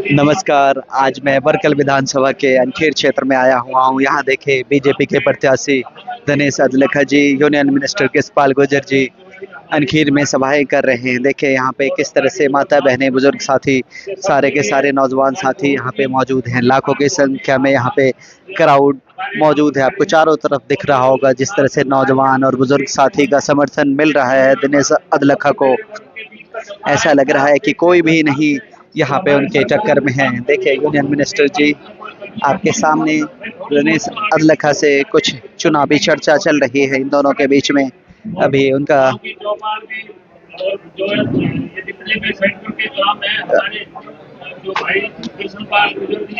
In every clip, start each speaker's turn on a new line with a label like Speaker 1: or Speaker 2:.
Speaker 1: नमस्कार। आज मैं बरकल विधानसभा के अनखेर क्षेत्र में आया हुआ हूँ। यहाँ देखे बीजेपी के प्रत्याशी दिनेश अदलेखा जी, यूनियन मिनिस्टर कृष्णपाल गुर्जर जी अनखीर में सभाएं कर रहे हैं। देखे यहाँ पे किस तरह से माता बहनें, बुजुर्ग साथी, सारे के सारे नौजवान साथी यहाँ पे मौजूद हैं। लाखों की संख्या में यहाँ पे क्राउड मौजूद है। आपको चारों तरफ दिख रहा होगा जिस तरह से नौजवान और बुजुर्ग साथी का समर्थन मिल रहा है दिनेश अदलेखा को। ऐसा लग रहा है कि कोई भी नहीं यहाँ पे उनके टक्कर में है। देखिए यूनियन मिनिस्टर जी आपके सामने, दिनेश अदलेखा से कुछ चुनावी चर्चा चल रही है इन दोनों के बीच में। अभी उनका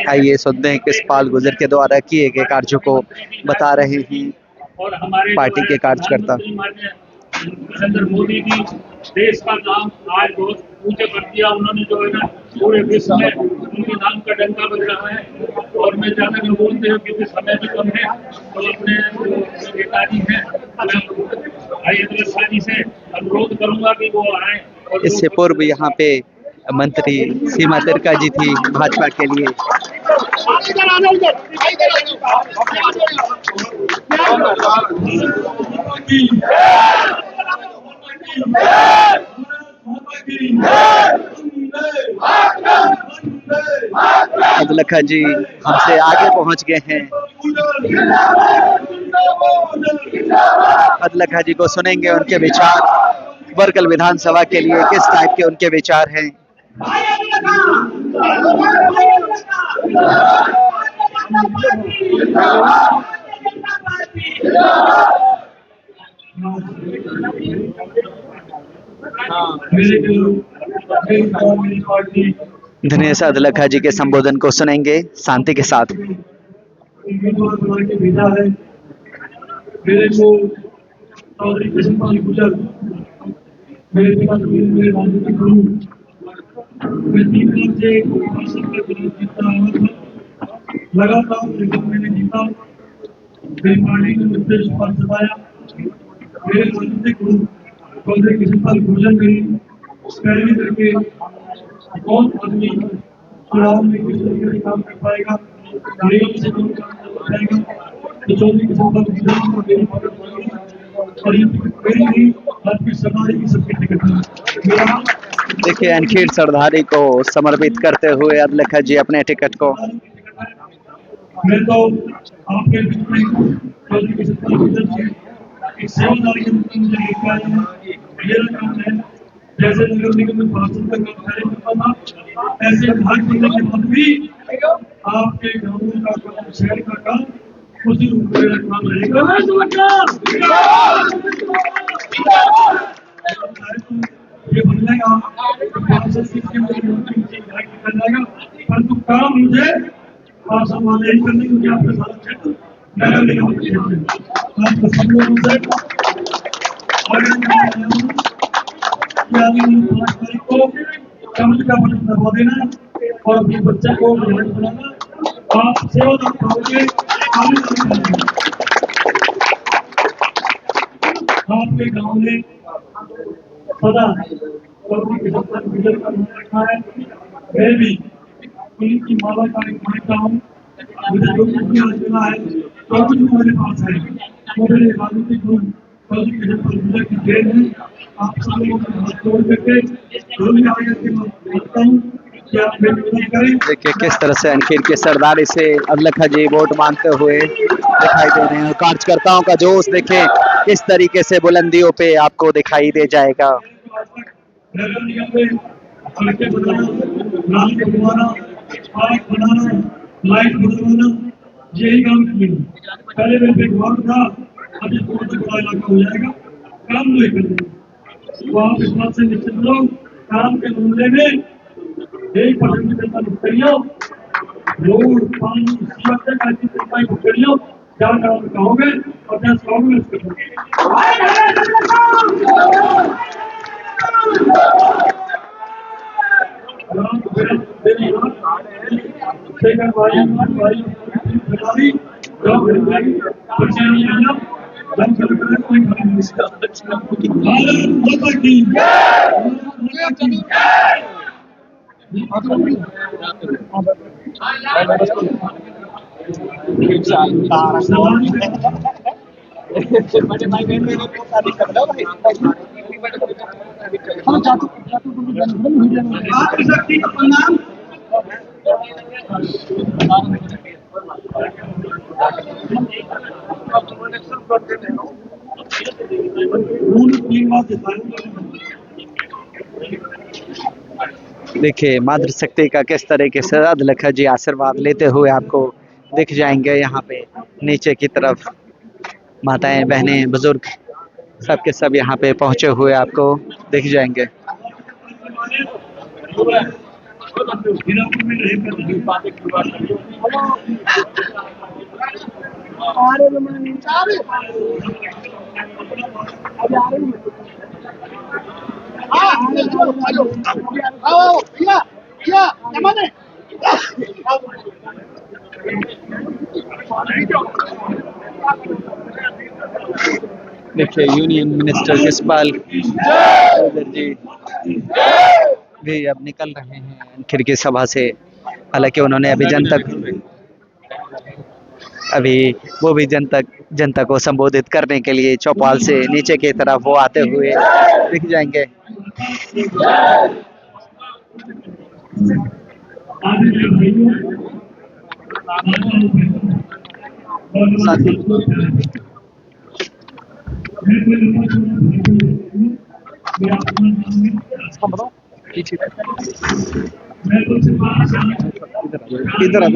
Speaker 1: आइए सुनते हैं कृष्णपाल गुर्जर के द्वारा किए गए कार्यों को बता रहे हैं पार्टी के कार्यकर्ता।
Speaker 2: नरेंद्र मोदी जी देश का नाम आज बहुत ऊंचे कर दिया उन्होंने, जो है ना पूरे विश्व में उनके नाम का डंका बज रहा है। और मैं ज्यादा नहीं बोलते हैं क्योंकि समय भी कम है, तो अपने नेताजी हैं भाई अदलेखा जी से अनुरोध करूंगा कि वो आए।
Speaker 1: इससे पूर्व यहाँ पे मंत्री सीमा तिरका जी थी भाजपा के लिए। अदलेखा जी हमसे आगे पहुंच गए हैं। अदलेखा जी को सुनेंगे, उनके विचार बरकल विधानसभा के लिए किस टाइप के उनके विचार हैं। दिनेश अदलेखा जी के संबोधन को सुनेंगे शांति के साथ।
Speaker 2: मेरे को चौधरी कृष्णपाल गुर्जर मेरे पिता मेरे राजनीतिक गुरु, मैं 3 साल से शासन के खिलाफ जीतता रहा था। लगातार मैंने जीता, मेरी पार्टी ने मुझसे विश्वास जताया। मेरे राजनीतिक गुरु चौधरी कृष्णपाल गुर्जर मेरी पैरवी करके कौन आदमी चुनाव में किस तरीके से काम कर पाएगा, नियम से काम कर पाएगा, तो चौधरी कृष्णपाल गुर्जर को मेरी मदद मांगी। और ये मेरी नहीं, आपकी सरदारी की सबकी टिकट है।
Speaker 1: देखिए अनखीर सरदारी को समर्पित करते हुए अदलेखा जी अपने टिकट को।
Speaker 2: मैं तो आपके बीच में चौधरी कृष्णपाल गुर्जर जी एक सेवादारी के रूप में मुझे लेकर आए हैं। मेरा काम है जैसे नगर निगम में भाषण का काम पहले करता था, ऐसे विधायक बनने के बाद भी आपके गांवों का काम, शहर का काम उसी रूप में मेरा काम रहेगा। ये बन जाएगा परंतु काम मुझे भाषण वाले ही करने, क्योंकि आपके साथ क्षेत्र नगर निगम के क्षेत्र है। आपको सब लोगों से आगे 5 तारीख को कमल का बटन दबा देना और अपने बच्चे को विधायक बनाना। आप सेवादार पाओगे, आपके गांव में सदा चौधरी कृष्णपाल गुर्जर का नाम रखा है। मैं भी उनकी माला का एक मानता हूँ। मुझे जो कुछ भी आज मिला है, जो कुछ भी मेरे पास है, वो मेरे राजनीतिक गुरु चौधरी कृष्णपाल गुर्जर की देन है। आप सब लोगों का हाथ जोड़ करके आगे के मांगता हूँ कि आप मेरी मदद करें।
Speaker 1: देखिए किस तरह से अनखीर के सरदारी से अदलेखा जी वोट मांगते हुए दिखाई दे रहे हैं। कार्यकर्ताओं का जोश देखें किस तरीके से बुलंदियों पे आपको दिखाई दे जाएगा।
Speaker 2: नगर निगम में सड़कें बनाना, नाली बनवाना, पार्क बनाना, लाइट बदलवाना, यही काम किए। पहले मेरे पे वार्ड था, अभी बहुत बड़ा इलाका हो जाएगा, काम नहीं कर रहे। तो आप इस बात से निश्चित रहो, काम के मामले में 1% जनता बुक करियो, रोड, पानी, सीवर तक ऐसी सफाई बुक करियो। क्या काम कहोगे और क्या कहोगे उसके शक्ति का प्रणाम।
Speaker 1: देखिए मातृशक्ति का किस तरीके से अधलखा जी आशीर्वाद लेते हुए आपको दिख जाएंगे। यहाँ पे नीचे की तरफ माताएं बहनें बुजुर्ग सबके सब यहाँ पे पहुंचे हुए आपको दिख जाएंगे। देखिए यूनियन मिनिस्टर यशपाल गुर्जर जी भी अब निकल रहे हैं खिड़की सभा से। हालांकि उन्होंने अभी वो भी जनता को संबोधित करने के लिए चौपाल से नीचे की तरफ वो आते हुए दिख जाएंगे। इधर आ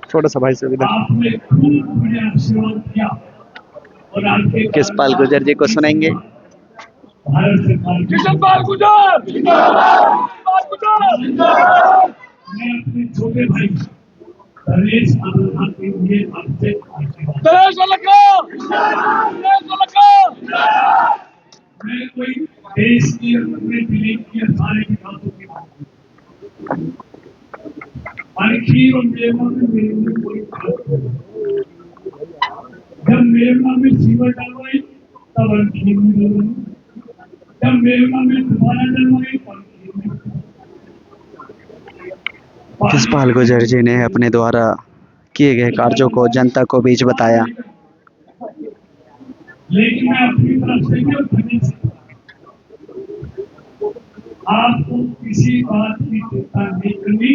Speaker 1: छोटा सा भाई से यशपाल गुर्जर जी को सुनेंगे।
Speaker 2: यशपाल गुर्जर मैं अपने छोटे भाई नरेश आराधना के लिए आपसे मैं कोई देश की अपने दिलीप की सारे विकासों की बात अनखीर और मेरवा में मेरे में कोई बात नहीं। जब मेरवा में सीवर डलवाई तब अनखीर में डलवाई, जब मेरवा में दोबारा डलवाई तब अनखीर में।
Speaker 1: यशपाल गुर्जर जी ने अपने द्वारा किए गए कार्यों को जनता को बीच बताया।
Speaker 2: लेकिन मैं अपनी तरफ से क्यों आपको किसी बात की चिंता नहीं करनी।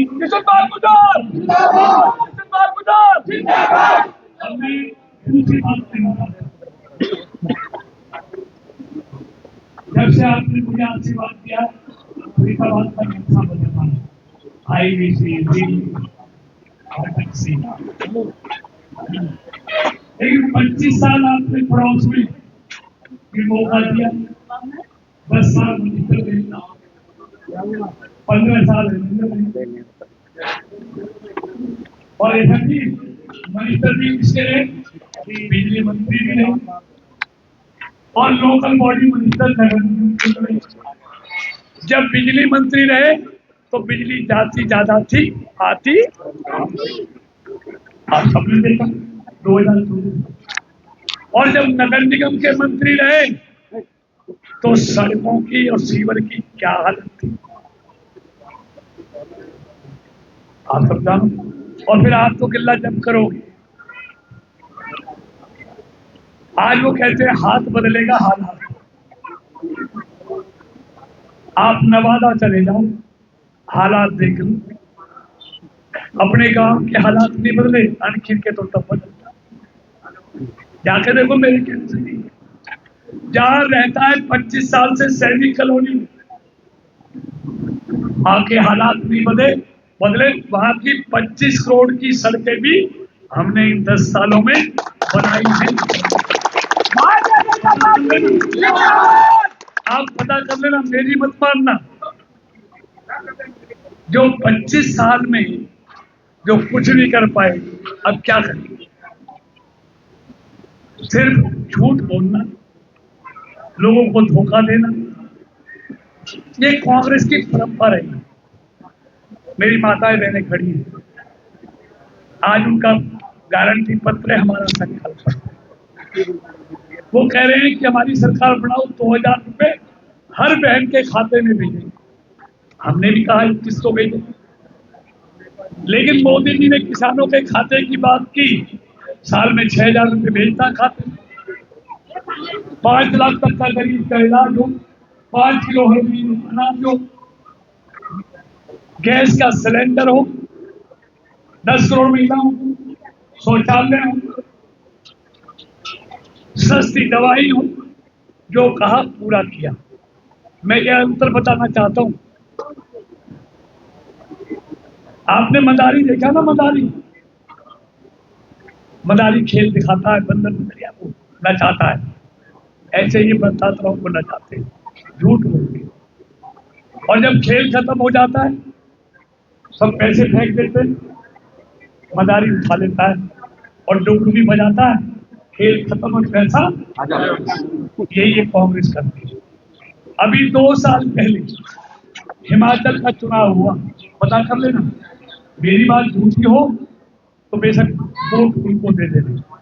Speaker 2: हमें दूसरी बात करना, जब से आपने मुझे आशीर्वाद किया फरीदाबाद का नक्शा बदलना है, हाईवे से लेकिन 25 साल आपने पड़ोस में ये मौका दिया, 10 साल मिनिस्टर रहना, 15 साल और ऐसा भी मिनिस्टर भी किसके रहे, बिजली मंत्री भी रहे और लोकल बॉडी मिनिस्टर रहे। जब बिजली मंत्री रहे तो बिजली जाती ज्यादा थी, आती आप सबने देखा 2014। और जब नगर निगम के मंत्री रहे तो सड़कों की और सीवर की क्या हालत थी आप सब जानो। और फिर आप तो गिल्ला जब करोगे, आज वो कहते हैं हाथ बदलेगा हालात। आप नवादा चले जाओ, हालात देख लो, अपने गांव के हालात नहीं बदले, अनखीर के तो तब बदलता। जाके देखो मेरे कहने से, जहां रहता है 25 साल से सैनिक कॉलोनी में, वहां के हालात नहीं बदले, वहां की 25 करोड़ की सड़कें भी हमने इन 10 सालों में बनाई है। आप पता कर लेना, मेरी मत मानना। जो 25 साल में जो कुछ नहीं कर पाए, अब क्या करेंगे? सिर्फ झूठ बोलना, लोगों को धोखा देना, ये कांग्रेस की परंपरा है। मेरी माताएं बहनें खड़ी हैं, आज उनका गारंटी पत्र है हमारा संकल्प। वो कह रहे हैं कि हमारी सरकार बनाओ, 2000 रुपए हर बहन के खाते में भेजेंगे। हमने भी कहा 2100 भेजेंगे, लेकिन मोदी जी ने किसानों के खाते की बात की। साल में 6000 रुपये भेजता खाते में, 5 लाख तक का गरीब का इलाज हो, 5 किलो हर महीने अनाज हो, गैस का सिलेंडर हो, 10 करोड़ महिलाओं को शौचालय हो, सस्ती दवाई हो, जो कहा पूरा किया। मैं यह अंतर बताना चाहता हूं, आपने मदारी देखा ना? मदारी खेल दिखाता है, बंदर बंदरिया को नचाता है, ऐसे ही बताताओं को नचाते हैं, झूठ बोलते हैं। और जब खेल खत्म हो जाता है, सब पैसे फेंक देते हैं, मदारी उठा लेता है और डुगडुगी बजाता है, खेल खत्म और पैसा। यही ये कांग्रेस करती है। अभी 2 साल पहले हिमाचल का चुनाव हुआ, पता कर लेना। मेरी बात झूठी हो तो बेशक वोट उनको दे देना।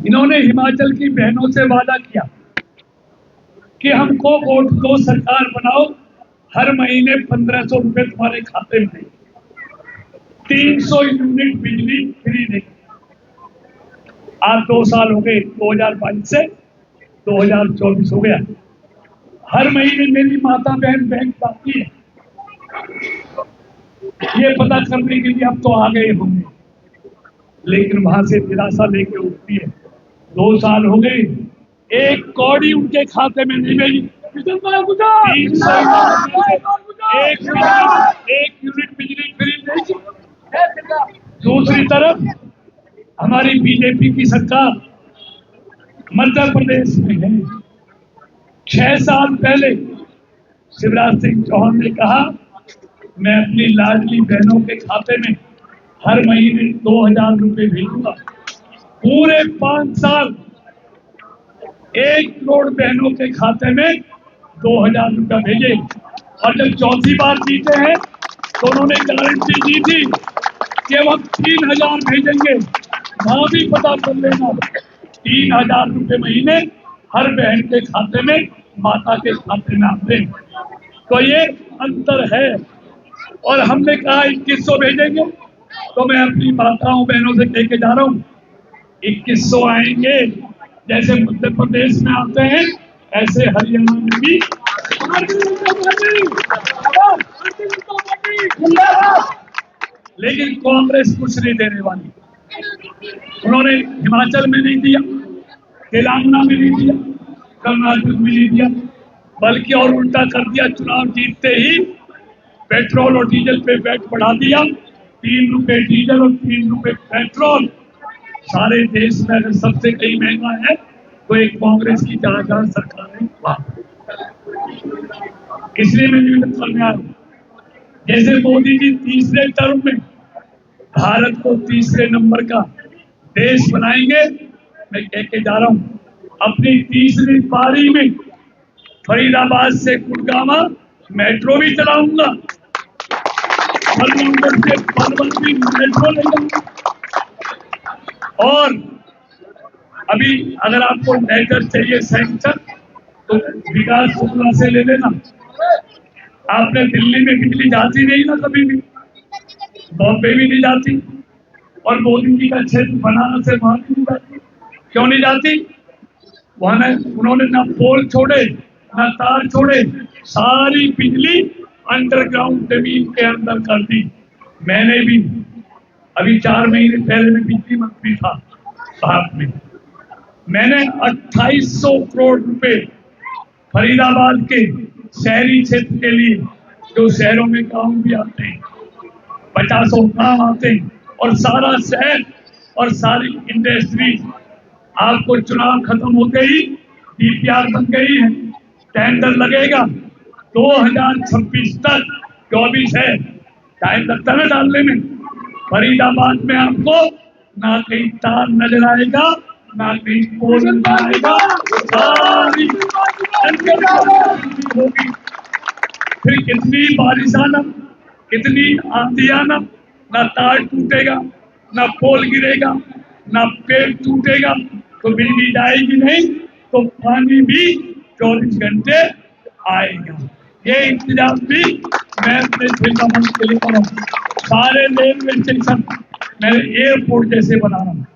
Speaker 2: इन्होंने हिमाचल की बहनों से वादा किया कि हमको वोट दो, सरकार बनाओ, हर महीने 1500 रुपए तुम्हारे खाते में, 300 यूनिट बिजली फ्री देंगे। आज 2 साल हो गए, 2022 से 2024 हो गया। हर महीने मेरी माता बहन बैंक जाती है, ये पता करने के लिए अब तो आ गए होंगे, लेकिन वहां से निराशा लेके उठती है। 2 साल हो गए, एक कौड़ी उनके खाते में नहीं गई। 300 एक यूनिट बिजली फ्री नहीं। दूसरी तरफ हमारी बीजेपी की सरकार मध्य प्रदेश में है। 6 साल पहले शिवराज सिंह चौहान ने कहा, मैं अपनी लाडली बहनों के खाते में हर महीने 2000 रुपए भेजूंगा। पूरे 5 साल 1 करोड़ बहनों के खाते में 2000 रुपया भेजे। और जब चौथी बार जीते हैं तो उन्होंने गारंटी दी थी कि अब हम 3000 भेजेंगे। वहां भी पता कर लेना, 3000 रुपए महीने हर बहन के खाते में, माता के खाते में आते हैं। तो ये अंतर है। और हमने कहा 2100 भेजेंगे, तो मैं अपनी माताओं बहनों से कह के जा रहा हूँ, 2100 आएंगे। जैसे मध्य प्रदेश में आते हैं, ऐसे हरियाणा में भी। लेकिन कांग्रेस कुछ नहीं देने वाली। उन्होंने हिमाचल में नहीं दिया, तेलंगाना में नहीं दिया, कर्नाटक में नहीं दिया, बल्कि और उल्टा कर दिया। चुनाव जीतते ही पेट्रोल और डीजल पे वैट बढ़ा दिया। 3 रुपए डीजल और 3 रुपए पेट्रोल। सारे देश में अगर सबसे कहीं महंगा है तो एक कांग्रेस की जहां सरकार है वहां। इसलिए मैं निवेदन करने आया हूं, जैसे मोदी जी तीसरे टर्म में भारत को तीसरे नंबर का देश बनाएंगे, मैं कह के जा रहा हूं, अपनी तीसरी पारी में फरीदाबाद से गुड़गांव मेट्रो भी चलाऊंगा, से मेट्रो ले जाऊंगा। और अभी अगर आपको लेटर चाहिए सैंक्शन, तो विकास शुक्ला से ले लेना। आपने दिल्ली में बिजली जाती नहीं ना कभी भी, बॉम्बे भी नहीं जाती, और मोदी जी का क्षेत्र बनारस से वहां भी नहीं जाती। क्यों नहीं जाती? वहां उन्होंने ना पोल छोड़े, ना तार छोड़े, सारी बिजली अंडरग्राउंड जमीन के अंदर कर दी। मैंने भी अभी 4 महीने पहले में बिजली मंत्री था साथ में, मैंने 2800 करोड़ रुपए फरीदाबाद के शहरी क्षेत्र के लिए, जो शहरों में गांव भी आते हैं, 50 गांव आते हैं, और सारा शहर और सारी इंडस्ट्री, आपको चुनाव खत्म होते ही डीपीआर बन गई है, टेंडर लगेगा 2026 तक। 24 है, टाइम लगता है डालने में। फरीदाबाद में आपको ना कहीं तार नजर आएगा, ना कहीं पोल नजर आएगा, सारी होगी। फिर कितनी बारिश आना, कितनी आंधी आना, ना तार टूटेगा, ना पोल गिरेगा, ना पेड़ टूटेगा, तो बिजली जाएगी नहीं, तो पानी भी 24 घंटे आएगा। ये इंतजाम भी मैं अपने फरीदाबाद के लिए कर रहा हूँ। सारे रेलवे स्टेशन मैंने एयरपोर्ट जैसे बना रहा हूँ।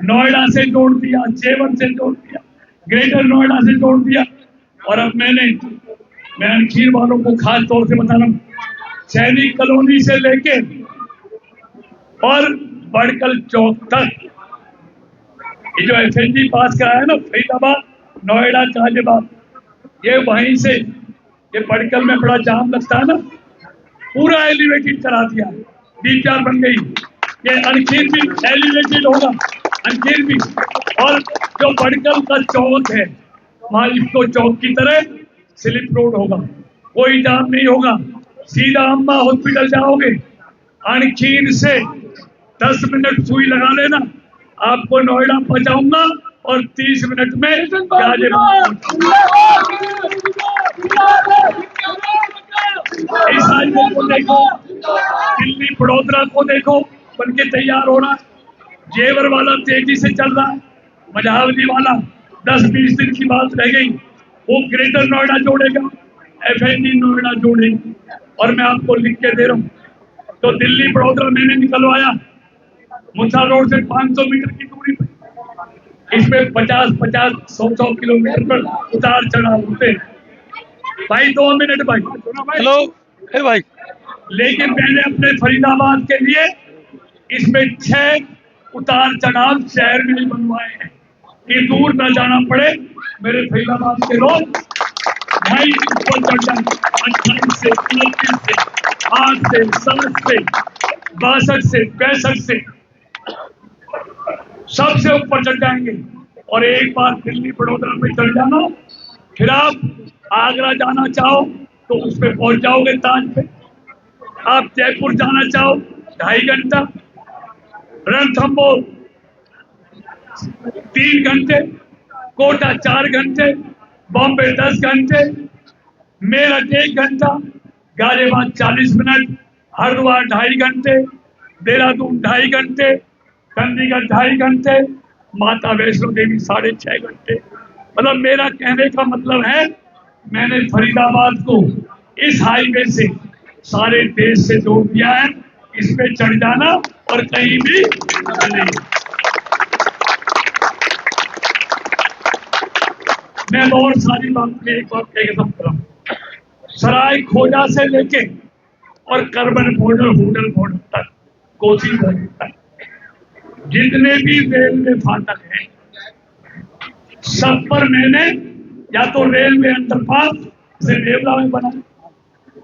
Speaker 2: नोएडा से जोड़ दिया, जेवर से जोड़ दिया, ग्रेटर नोएडा से जोड़ दिया। और अब मैं अनखीर वालों को खास तौर से बता रहा हूँ, सैनिक कॉलोनी से लेके और बड़कल चौक तक ये जो एफएनजी पास कराया ना, फरीदाबाद, नोएडा, गाजियाबाद, ये वहीं से, ये बड़कल में बड़ा जाम लगता है ना, पूरा एलिवेटेड करा दिया, डीपीआर बन गई। ये अनखीर भी एलिवेटेड होगा, अनखीर भी। और जो बड़कल का चौक है, वहां इसको चौक की तरह स्लिप रोड होगा, कोई जाम नहीं होगा, सीधा अम्बा हॉस्पिटल जाओगे। अनखीर से 10 मिनट सुई लगा लेना, आपको नोएडा पहुंचाऊंगा और 30 मिनट में गाजियाबाद। इस हाईवे को देखो, दिल्ली बड़ोदरा को देखो, बनके तैयार हो रहा। जेवर वाला तेजी से चल रहा है, मझावली वाला 10-20 दिन की बात रह गई, वो ग्रेटर नोएडा जोड़ेगा, एफएनजी नोएडा जोड़ेगी। और मैं आपको लिख के दे रहा हूँ, तो दिल्ली बड़ोदरा मैंने निकलवाया मुसा रोड से 500 मीटर की दूरी पर, इसमें 50-50, 100-100 किलोमीटर पर उतार चढ़ाव होते। भाई 2 मिनट भाई,
Speaker 3: हेलो, हे भाई।
Speaker 2: लेकिन मैंने अपने फरीदाबाद के लिए इसमें 6 उतार चढ़ाव शहर में ही बनवाए हैं कि दूर ना जाना पड़े। मेरे फरीदाबाद के लोग भाई ऊपर चढ़ जाए, 28 से, 29 से, 8 से, 7 से, 62 से, 65 से, सबसे ऊपर चढ़ जाएंगे। और एक बार दिल्ली बड़ोदरा में चढ़ जाना, फिर आप आगरा जाना चाहो तो उस पर पहुंच जाओगे ताज पे। आप जयपुर जाना चाहो 2.5 घंटा, रणथंबोर 3 घंटे, कोटा 4 घंटे, बॉम्बे 10 घंटे, मेरठ 1 घंटा, गाजियाबाद 40 मिनट, हरिद्वार 2.5 घंटे, देहरादून 2.5 घंटे, चंडीगढ़ 2.5 घंटे, माता वैष्णो देवी 6.5 घंटे। मतलब मेरा कहने का मतलब है, मैंने फरीदाबाद को इस हाईवे से सारे देश से जोड़ दिया है। इस पे चढ़ जाना और कहीं भी नहीं। मैं और सारी बात में एक बात कह के समझ, सराय खोजा से लेके और करबन बॉर्डर, होटल बॉर्डर तक, कोसी बॉर्डर तक, जितने भी रेलवे फाटक हैं, सब पर मैंने या तो रेलवे अंडरपास से देवला में बना,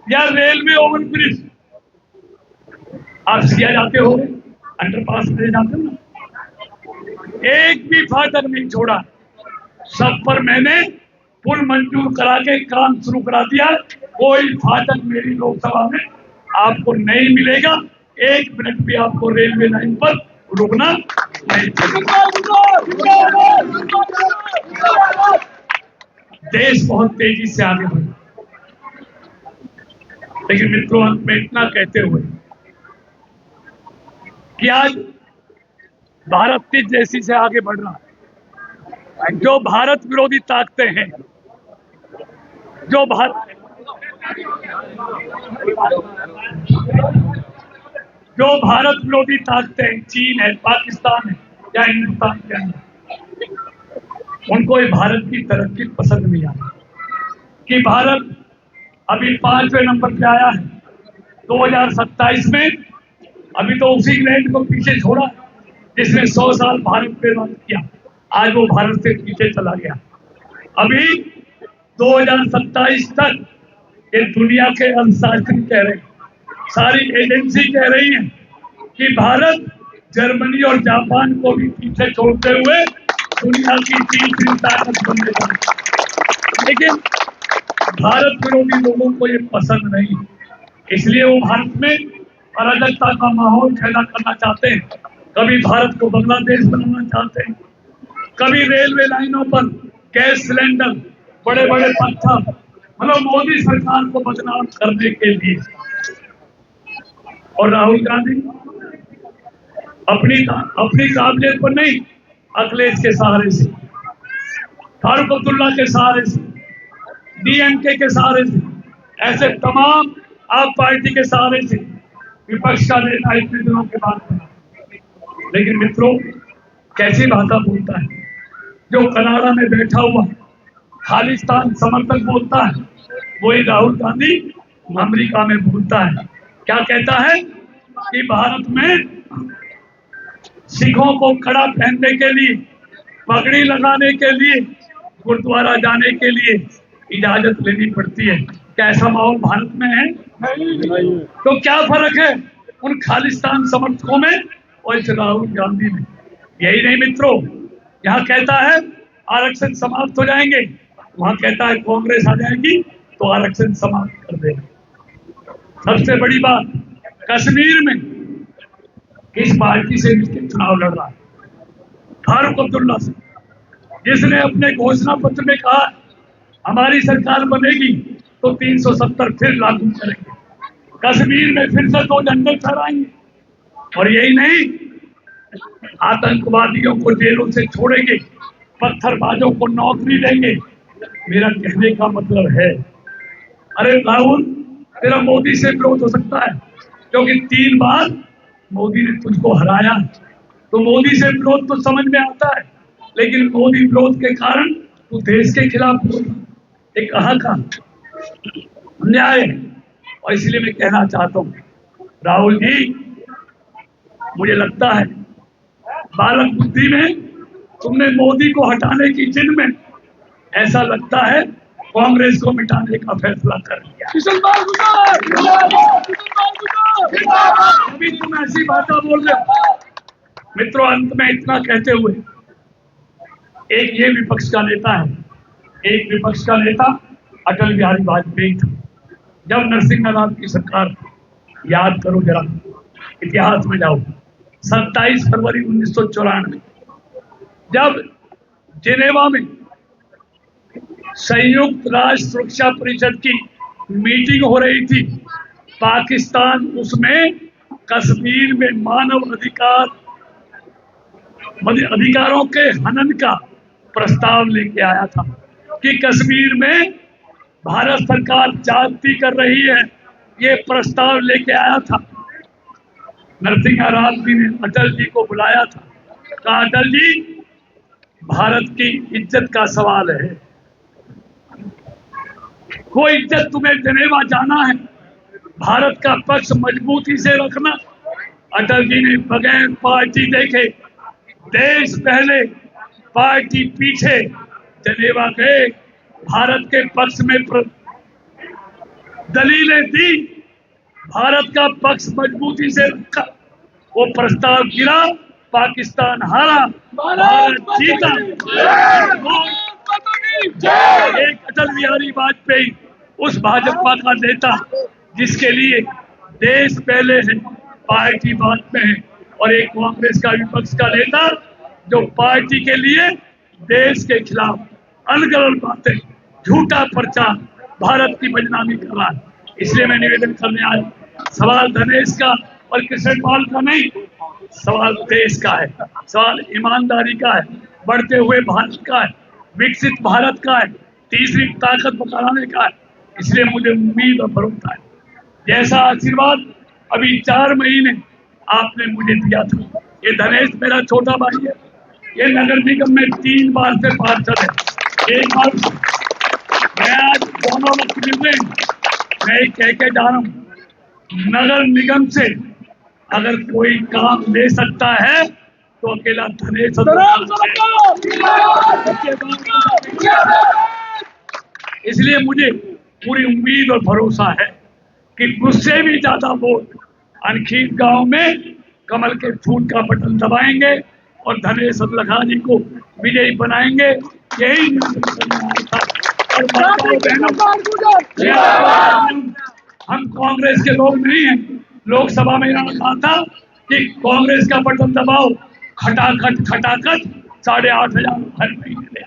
Speaker 2: या रेलवे ओवरब्रिज, आप सिया जाते हो, अंडरपास में जाते हो ना, एक भी फाटक नहीं छोड़ा। सब पर मैंने पुल मंजूर करा के काम शुरू करा दिया। कोई फाटक मेरी लोकसभा में आपको नहीं मिलेगा, 1 मिनट भी आपको रेलवे लाइन पर रुकना नहीं पड़ेगा। देश बहुत तेजी से आगे बढ़ा, लेकिन मित्रों अंत में इतना कहते हुए कि आज भारत तेज जैसी से आगे बढ़ रहा है, जो भारत विरोधी ताकतें हैं, जो भारत विरोधी ताकतें, चीन है, पाकिस्तान है या हिंदुस्तान के अंदर, उनको ये भारत की तरक्की पसंद नहीं आई कि भारत अभी 5वें नंबर पे आया है 2027 में। अभी तो उसी इंग्लैंड को पीछे छोड़ा जिसने 100 साल भारत पे राज किया, आज वो भारत से पीछे चला गया। अभी 2027 तक ये दुनिया के अर्थशास्त्री कह रहे हैं, सारी एजेंसी कह रही है कि भारत जर्मनी और जापान को भी पीछे छोड़ते हुए दुनिया की तीसरी ताकत बनने जा रही है। लेकिन भारत विरोधी लोगों को ये पसंद नहीं, इसलिए वो भारत में अराजकता का माहौल पैदा करना चाहते हैं। कभी भारत को बांग्लादेश बनाना चाहते हैं, कभी रेलवे लाइनों पर गैस सिलेंडर, बड़े बड़े पत्थर, मतलब मोदी सरकार को बदनाम करने के लिए। और राहुल गांधी अपनी काबिलियत पर नहीं, अखिलेश के सहारे से, फारूक अब्दुल्ला के सहारे से, डीएमके के सहारे से, ऐसे तमाम आप पार्टी के सहारे से विपक्ष का नेता इतने दिनों के बाद बना। लेकिन मित्रों, कैसी भाषा बोलता है जो कनाडा में बैठा हुआ खालिस्तान समर्थक बोलता है, वही राहुल गांधी अमेरिका में बोलता है। क्या कहता है कि भारत में सिखों को कड़ा पहनने के लिए, पगड़ी लगाने के लिए, गुरुद्वारा जाने के लिए इजाजत लेनी पड़ती है। क्या ऐसा माहौल भारत में है? तो क्या फर्क है उन खालिस्तान समर्थकों में और इस राहुल गांधी में? यही नहीं मित्रों, यहाँ कहता है आरक्षण समाप्त हो जाएंगे, वहां कहता है कांग्रेस आ जाएगी तो आरक्षण समाप्त कर देगा। सबसे बड़ी बात, कश्मीर में किस पार्टी से मिलकर चुनाव लड़ रहा है? फारूक अब्दुल्ला से, जिसने अपने घोषणा पत्र में कहा हमारी सरकार बनेगी तो 370 फिर लागू करेंगे, कश्मीर में फिर से 2 झंडे फहराएंगे, और यही नहीं, आतंकवादियों को जेलों से छोड़ेंगे, पत्थरबाजों को नौकरी देंगे। मेरा कहने का मतलब है, अरे राहुल, तेरा मोदी से विरोध हो सकता है क्योंकि 3 बार मोदी ने तुझको हराया, तो मोदी से विरोध तो समझ में आता है, लेकिन मोदी विरोध के कारण तू देश के खिलाफ बोल रहा, एक कहाँ का अन्याय है। और इसलिए मैं कहना चाहता हूँ राहुल जी, मुझे लगता है बालक बुद्धि में तुमने मोदी को हटाने की जिद में ऐसा लगता है कांग्रेस को मिटाने का फैसला कर लिया। अभी तुम ऐसी बातें बोल रहे हो। मित्रों, अंत में इतना कहते हुए, एक ये विपक्ष का नेता है, एक विपक्ष का नेता अटल बिहारी वाजपेयी था। जब नरसिंह की सरकार, याद करो जरा, इतिहास में जाओ, 27 फरवरी 1994 जब जिनेवा में संयुक्त राष्ट्र सुरक्षा परिषद की मीटिंग हो रही थी, पाकिस्तान उसमें कश्मीर में मानव अधिकारों के हनन का प्रस्ताव लेके आया था कि कश्मीर में भारत सरकार ज्यादती कर रही है, ये प्रस्ताव लेके आया था। नरसिंह राव जी ने अटल जी को बुलाया था, कहा अटल जी, भारत की इज्जत का सवाल है, वो इज्जत तुम्हें जनेवा जाना है, भारत का पक्ष मजबूती से रखना। अटल जी ने बगैर पार्टी देखे, देश पहले पार्टी पीछे, जनेवा गए, भारत के पक्ष में दलीलें दी, भारत का पक्ष मजबूती से रखा, वो प्रस्ताव गिरा, पाकिस्तान हारा, भारत जीता। एक अटल बिहारी वाजपेयी, उस भाजपा का नेता जिसके लिए देश पहले है, पार्टी बाद में है, और एक कांग्रेस का विपक्ष का नेता जो पार्टी के लिए देश के खिलाफ अनगढ़ बातें, झूठा प्रचार, भारत की बदनामी कर रहा है। इसलिए मैं निवेदन करने आया, सवाल धनेश का और कृष्ण पाल का नहीं, सवाल देश का है, सवाल ईमानदारी का है, बढ़ते हुए भारत का है, विकसित भारत का है, तीसरी ताकत बनाने का है। इसलिए मुझे उम्मीद और भरोसा है, जैसा आशीर्वाद अभी 4 महीने आपने मुझे दिया था, ये धनेश मेरा छोटा भाई है, ये नगर निगम में 3 बार से पार्षद है, 1 बार मैं आज दोनों वक्त मिल रहे हैं। मैं कह के जा रहा हूँ, नगर निगम से अगर कोई काम ले सकता है तो अकेला धनेश। इसलिए मुझे पूरी उम्मीद और भरोसा है कि मुझसे भी ज्यादा वोट अनखीर गांव में कमल के फूल का बटन दबाएंगे और धनेश अदलखानी को विजयी बनाएंगे। यही हम कांग्रेस के लोग नहीं हैं। लोकसभा में इन्होंने कहा था कि कांग्रेस का बटन दबाओ, खटाखट 8,500 हर महीने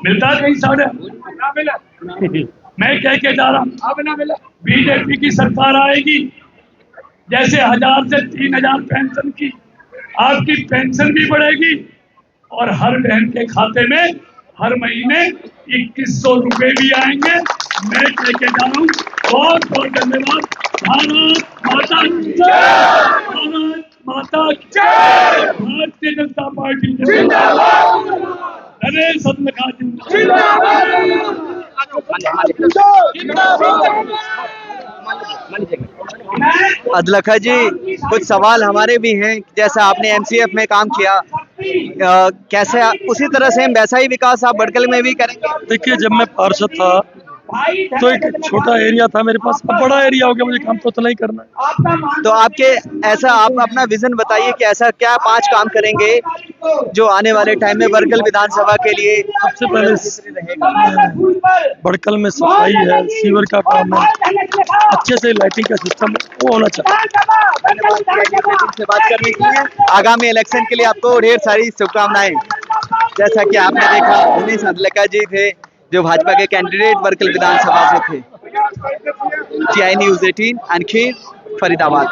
Speaker 2: मिलता, कहीं 8,500 मैं कह के जा रहा हूँ, बीजेपी की सरकार आएगी, जैसे 1000 से 3000 पेंशन की, आपकी पेंशन भी बढ़ेगी और हर बहन के खाते में हर महीने 2100 रुपए भी आएंगे। मैं लेके जा रहा हूँ। बहुत बहुत धन्यवाद। भारत माता की जय। भारत माता की जय। भारतीय जनता पार्टी जिंदाबाद। गणेश अदलखा
Speaker 1: अदलखा जी, कुछ सवाल हमारे भी हैं। जैसा आपने एमसीएफ में काम किया, कैसे उसी तरह से वैसा ही विकास आप बड़कल में भी करेंगे?
Speaker 3: देखिए, जब मैं पार्षद था तो एक छोटा एरिया था मेरे पास, अब बड़ा एरिया हो गया, मुझे काम तो उतना ही करना है।
Speaker 1: तो आपके ऐसा आप अपना विजन बताइए कि ऐसा क्या 5 काम करेंगे जो आने वाले टाइम में बड़कल विधानसभा के लिए
Speaker 3: सबसे पहले बड़कल में सफाई है, सीवर का काम है, अच्छे से लाइटिंग का सिस्टम वो होना चाहिए।
Speaker 1: से बात करने के लिए आगामी इलेक्शन के लिए आपको ढेर सारी शुभकामनाएं। जैसा कि आपने देखा, गणेश अदलखा जी थे जो भाजपा के कैंडिडेट बड़कल विधानसभा से थे। TI News 18 Ankhir, Faridabad.